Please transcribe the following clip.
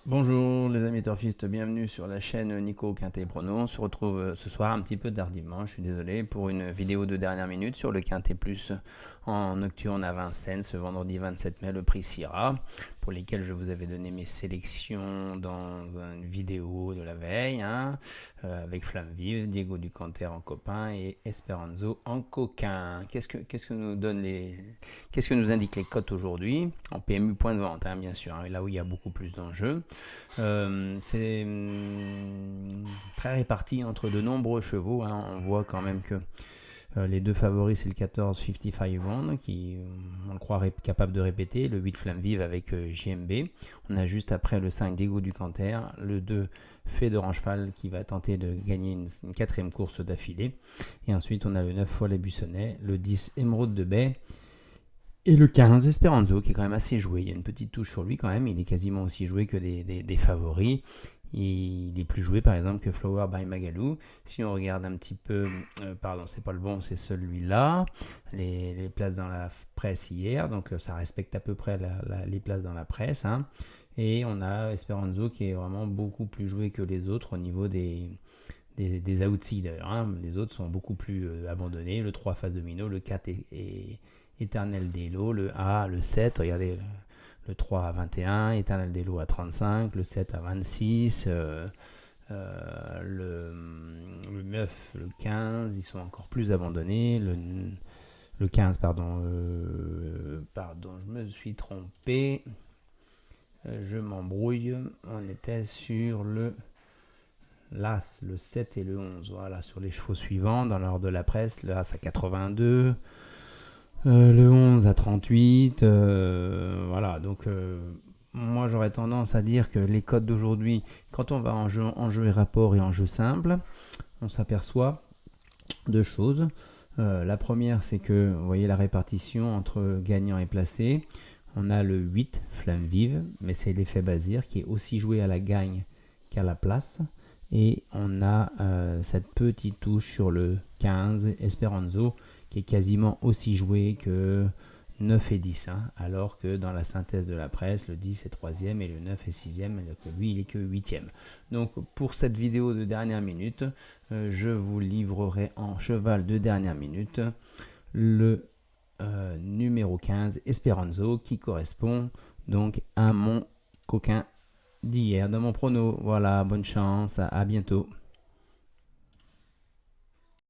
Bonjour les amis turfistes, bienvenue sur la chaîne Nico Quintet Prono. On se retrouve ce soir un petit peu tardivement, je suis désolé, pour une vidéo de dernière minute sur le Quintet Plus en nocturne à Vincennes ce vendredi 27 mai, le prix Syrah, pour lesquels je vous avais donné mes sélections dans une vidéo de la veille, avec Flamme Vive, Diego Ducanter en copain et Esperanzo en coquin. Qu'est-ce que nous indiquent les cotes aujourd'hui en PMU point de vente, bien sûr, là où il y a beaucoup plus d'enjeux. C'est très réparti entre de nombreux chevaux. On voit quand même que les deux favoris, c'est le 14 55 One, qui on le croirait capable de répéter, le 8 Flamme Vive avec JMB. On a juste après le 5 Diego Ducanter, le 2 Fait de Rancheval qui va tenter de gagner une quatrième course d'affilée. Et ensuite, on a le 9 Follet Buissonnet, le 10 Émeraude de Baie, et le 15, Esperanzo, qui est quand même assez joué. Il y a une petite touche sur lui quand même. Il est quasiment aussi joué que des favoris. Il est plus joué par exemple que Flower by Magalou. Si on regarde un petit peu, pardon, c'est pas le bon, c'est celui-là. Les places dans la presse hier, donc ça respecte à peu près les places dans la presse. Et on a Esperanzo qui est vraiment beaucoup plus joué que les autres au niveau des outsiders. Les autres sont beaucoup plus abandonnés. Le 3 Face Domino, le 4 est Éternel Delo, le A, le 7, regardez, le 3 à 21, Éternel Delo à 35, le 7 à 26, le 9, le 15, ils sont encore plus abandonnés, le 15, pardon, je me suis trompé, je m'embrouille, on était sur l'As, le 7 et le 11, voilà, sur les chevaux suivants, dans l'ordre de la presse, le As à 82, le 11 à 38, voilà, donc moi j'aurais tendance à dire que les codes d'aujourd'hui, quand on va en jeu et rapport et en jeu simple, on s'aperçoit deux choses. La première, c'est que vous voyez la répartition entre gagnant et placé. On a le 8, Flamme Vive, mais c'est l'effet Bazir qui est aussi joué à la gagne qu'à la place. Et on a cette petite touche sur le 15, Esperanzo, qui est quasiment aussi joué que 9 et 10, alors que dans la synthèse de la presse, le 10 est 3e et le 9 est 6e, alors que lui, il est que 8e. Donc pour cette vidéo de dernière minute, je vous livrerai en cheval de dernière minute le numéro 15, Esperanzo, qui correspond donc à mon coquin d'hier, dans mon prono. Voilà, bonne chance, à bientôt.